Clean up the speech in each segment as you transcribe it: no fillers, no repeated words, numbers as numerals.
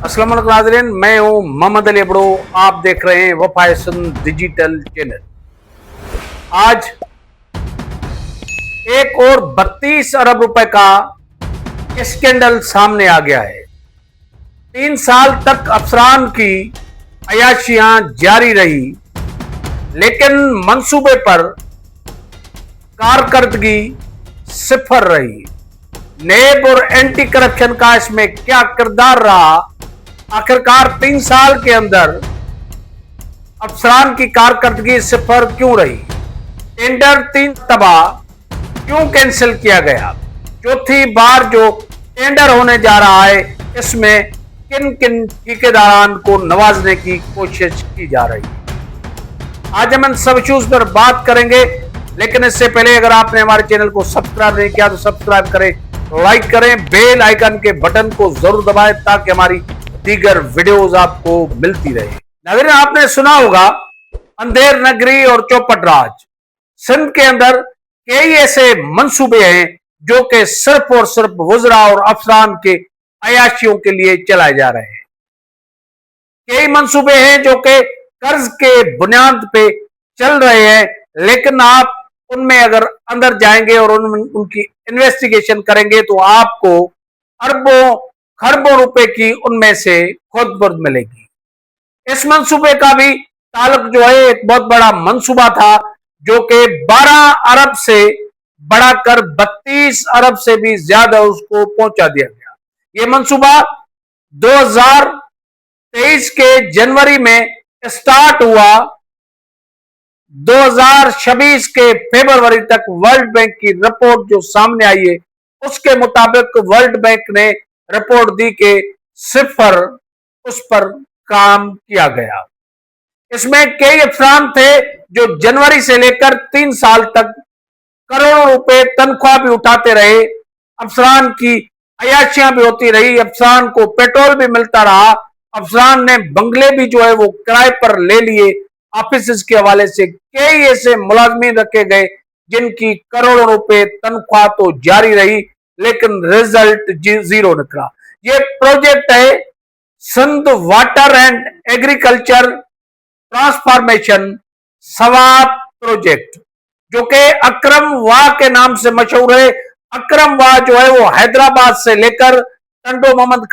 अस्सलाम वालेकुम नाज़रीन, मैं हूं मोहम्मद अली अबड़ो। आप देख रहे हैं वफायसन डिजिटल चैनल। आज एक और 32 अरब रुपए का स्कैंडल सामने आ गया है। 3 साल तक अफसरान की अयाशियां जारी रही, लेकिन मंसूबे पर कारकर्दगी सिफर रही। नेब और एंटी करप्शन का इसमें क्या किरदार रहा? आखिरकार 3 साल के अंदर अफसरान की कारकर्दगी सिफर क्यों रही? टेंडर 3 तबाह क्यों कैंसिल किया गया? चौथी बार जो टेंडर होने जा रहा है, इसमें किन किन ठेकेदारान को नवाजने की कोशिश की जा रही है? आज हम इन सब इश्यूज पर बात करेंगे, लेकिन इससे पहले अगर आपने हमारे चैनल को सब्सक्राइब नहीं किया तो सब्सक्राइब करें, लाइक करें, बेल आइकन के बटन को जरूर दबाएं ताकि हमारी दीगर वीडियोस आपको मिलती रहे। नाज़रीन, आपने सुना होगा अंधेर नगरी और चौपट राज। सिंध के अंदर कई ऐसे मंसूबे हैं जो कि सिर्फ और सिर्फ वुज़रा और अफसरान के अयाशियों के लिए चलाए जा रहे हैं। कई मंसूबे हैं जो कि कर्ज के बुनियाद पे चल रहे हैं, लेकिन आप उनमें अगर अंदर जाएंगे और उनकी इन्वेस्टिगेशन करेंगे तो आपको अरबों खरबों रुपए की उनमें से खुदबुर्द मिलेगी। इस मंसूबे का भी ताल्लुक जो है एक बहुत बड़ा मंसूबा था, जो कि 12 अरब से बढ़ाकर 32 अरब से भी ज्यादा उसको पहुंचा दिया गया। यह मंसूबा 2023 के जनवरी में स्टार्ट हुआ। 2026 के फरवरी तक वर्ल्ड बैंक की रिपोर्ट जो सामने आई है, उसके मुताबिक वर्ल्ड बैंक ने रिपोर्ट दी कि सिफर उस पर काम किया गया। इसमें कई अफसरान थे जो जनवरी से लेकर 3 साल तक करोड़ों रुपए तनख्वाह भी उठाते रहे, अफसरान की अयाशियां भी होती रही, अफसरान को पेट्रोल भी मिलता रहा, अफसरान ने बंगले भी जो है वो किराए पर ले लिए। ऑफिस के हवाले से कई ऐसे मुलाजमीन रखे गए जिनकी करोड़ों रुपए तनख्वाह तो जारी रही, लेकिन रिजल्ट जीरो निकला। ये प्रोजेक्ट है Sindh water and agriculture transformation सवात प्रोजेक्ट, जो कि अकरम वाह के नाम से मशहूर है। अकरम वाह जो है वो हैदराबाद से लेकर टंडो मोहम्मद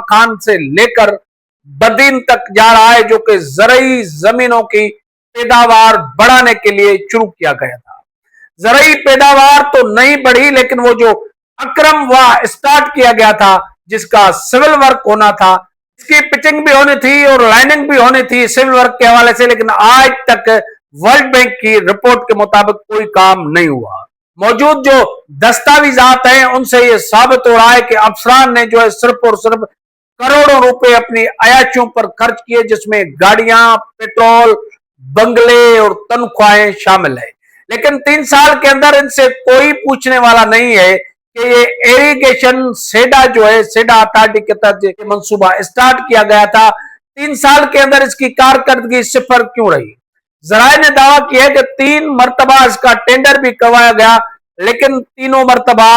खान से लेकर बदीन तक जा रहा है, जो कि ज़रई जमीनों की पैदावार बढ़ाने के लिए शुरू किया गया था। ज़रई पैदावार तो नहीं बढ़ी, लेकिन वो जो अकरम वाह स्टार्ट किया गया था, जिसका सिविल वर्क होना था, इसकी पिचिंग भी होनी थी और लाइनिंग भी होनी थी सिविल वर्क के हवाले से, लेकिन आज तक वर्ल्ड बैंक की रिपोर्ट के मुताबिक कोई काम नहीं हुआ। मौजूद जो दस्तावेजात हैं उनसे यह साबित हो रहा है कि अफसरान ने जो है सिर्फ और सिर्फ करोड़ों रुपए अपनी अयाशियों पर खर्च किए, जिसमें गाड़ियां, पेट्रोल, बंगले और तनख्वाहें शामिल है। लेकिन 3 साल के अंदर इनसे कोई पूछने वाला नहीं है कि ये इरिगेशन सेडा जो है, सेडा अथॉरिटी के तहत मंसूबा स्टार्ट किया गया था, 3 साल के अंदर इसकी कारकर्दगी सिफर क्यों रही? जराए ने दावा किया कि 3 मरतबा इसका टेंडर भी करवाया गया, लेकिन तीनों मरतबा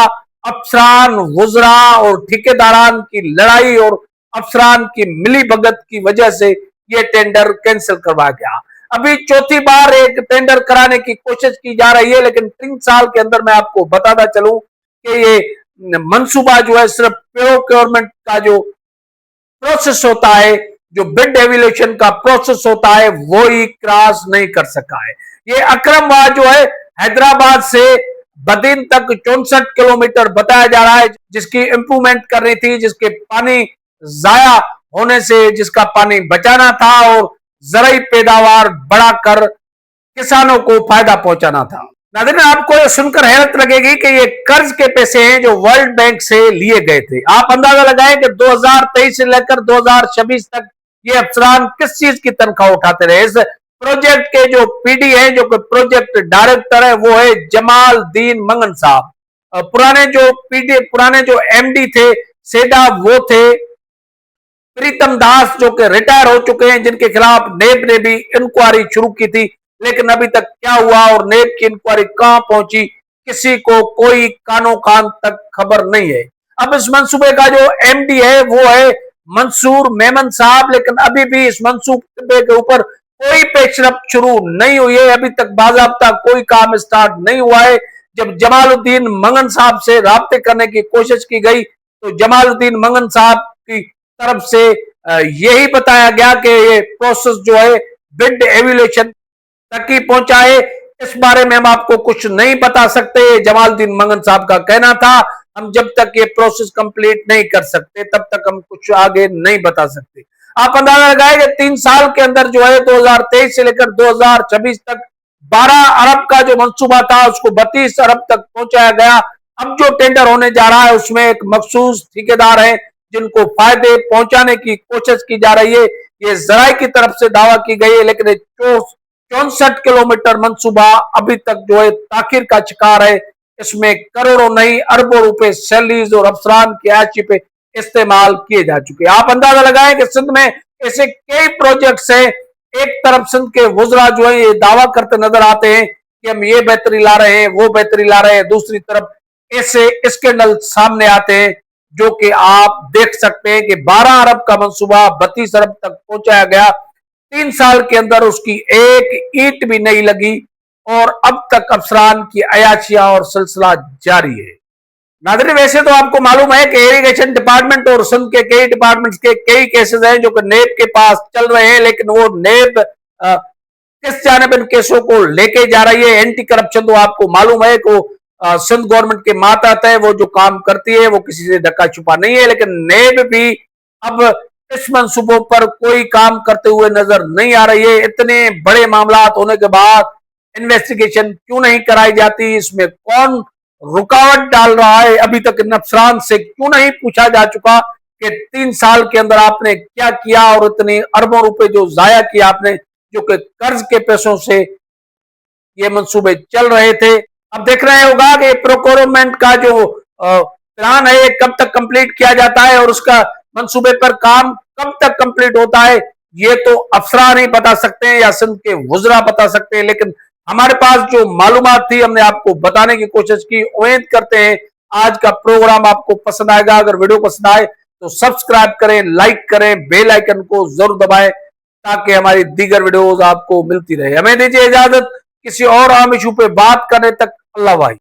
अफसरान, वुज़रा और ठेकेदारान की लड़ाई और अफसरान की मिली भगत की वजह से यह टेंडर कैंसिल करवाया गया। अभी चौथी बार एक टेंडर कराने की कोशिश की जा रही है, लेकिन 3 साल के अंदर मैं आपको बताता चलूं कि ये मंसूबा जो है सिर्फ प्रोक्योरमेंट का जो प्रोसेस होता है, जो बिड एवेल्यूएशन का प्रोसेस होता है, वो ही क्रॉस नहीं कर सका है। ये अकरम वाह जो है हैदराबाद से बदीन तक 64 किलोमीटर बताया जा रहा है, जिसकी इंप्रूवमेंट करनी थी, जिसके पानी जाया होने से जिसका पानी बचाना था और ज़रई पैदावार बढ़ाकर किसानों को फायदा पहुंचाना था। नाज़रीन, आपको यह सुनकर हैरत लगेगी कि ये कर्ज के पैसे हैं जो वर्ल्ड बैंक से लिए गए थे। आप अंदाजा लगाएं कि 2023 से लेकर 2026 तक ये अफसरान किस चीज की तनख्वाह उठाते रहे। इस प्रोजेक्ट के जो पीडी है, जो प्रोजेक्ट डायरेक्टर है, वो है जमालदीन मंगन साहब। पुराने जो एमडी थे सेडा, वो थे प्रीतम दास, जो कि रिटायर हो चुके हैं, जिनके खिलाफ नेब ने भी इंक्वायरी शुरू की थी, लेकिन अभी तक क्या हुआ और नेब की इंक्वायरी कहां पहुंची, किसी को कोई कानो कान तक खबर नहीं है। अब इस मंसूबे का जो एमडी है वो है मंसूर मेमन साहब, लेकिन अभी भी इस मंसूबे के ऊपर कोई पेशरफ शुरू नहीं हुई है। अभी तक बाज़ाब्ता कोई काम स्टार्ट नहीं हुआ है। जब जमालुद्दीन मंगन साहब से राब्ते करने की कोशिश की गई तो जमालुद्दीन मंगन साहब की तरफ से यही बताया गया कि ये प्रोसेस जो है बिड एविलेशन तक ही पहुंचा है। इस बारे में हम आपको कुछ नहीं बता सकते। जमालुद्दीन मंगन साहब का कहना था हम जब तक ये प्रोसेस कंप्लीट नहीं कर सकते तब तक हम कुछ आगे नहीं बता सकते। आप अंदाजा लगाए कि 3 साल के अंदर जो है 2023 से लेकर 2026 तक 12 अरब का जो मंसूबा था उसको 32 अरब तक पहुंचाया गया। अब जो टेंडर होने जा रहा है उसमें एक मखसूस ठेकेदार है जिनको फायदे पहुंचाने की कोशिश की जा रही है। ये जराये की तरफ से दावा की गई है, लेकिन 64 किलोमीटर मंसूबा अभी तक जो है ताखिर का शिकार है। इसमें करोड़ों नहीं अरबों रुपए सैलरीज और अफसरान की आयशी पे इस्तेमाल किए जा चुके हैं। आप अंदाजा लगाएं कि सिंध में ऐसे कई प्रोजेक्ट्स हैं। एक तरफ सिंध के वुजरा जो है ये दावा करते नजर आते हैं कि हम ये बेहतरी ला रहे हैं, वो बेहतरी ला रहे हैं, दूसरी तरफ ऐसे स्कैंडल सामने आते हैं जो कि आप देख सकते हैं कि 12 अरब का मंसूबा 32 अरब तक पहुंचाया गया। 3 साल के अंदर उसकी एक ईंट भी नहीं लगी और अब तक अफसरान की अयाशियां और सिलसिला जारी है। नाज़रीन, वैसे तो आपको मालूम है कि इरिगेशन डिपार्टमेंट और सिंध के कई डिपार्टमेंट्स के कई केसेस हैं जो कि नेब के पास चल रहे हैं, लेकिन वो नेब किस जानिब इन केसों को लेके जा रही है। एंटी करप्शन तो आपको मालूम है कि सिंध गवर्नमेंट के मातहत है, वो जो काम करती है वो किसी से ढका छुपा नहीं है। लेकिन नेब भी अब इस मंसूबों पर कोई काम करते हुए नजर नहीं आ रही है। इतने बड़े मामला होने के बाद इन्वेस्टिगेशन क्यों नहीं कराई जाती, इसमें कौन रुकावट डाल रहा है, अभी तक इन अफसरान से क्यों नहीं पूछा जा चुका कि 3 साल के अंदर आपने क्या किया और इतने अरबों रुपए जो जाया किया आपने, जो कि कर्ज के पैसों से ये मंसूबे चल रहे थे। अब देख रहे होगा कि प्रोक्योरमेंट का जो प्लान है कब तक कंप्लीट किया जाता है और उसका मंसूबे पर काम कब तक कंप्लीट होता है, ये तो अफसरान ही बता सकते हैं या सिंध के वुजरा बता सकते हैं। लेकिन हमारे पास जो मालूमात थी हमने आपको बताने की कोशिश की। उम्मीद करते हैं आज का प्रोग्राम आपको पसंद आएगा। अगर वीडियो पसंद आए तो सब्सक्राइब करें, लाइक करें, बेल आइकन को जरूर दबाएं ताकि हमारी दीगर वीडियोस आपको मिलती रहे। हमें दीजिए इजाजत, किसी और अहम इशू पे बात करने तक अल्लाह भाई।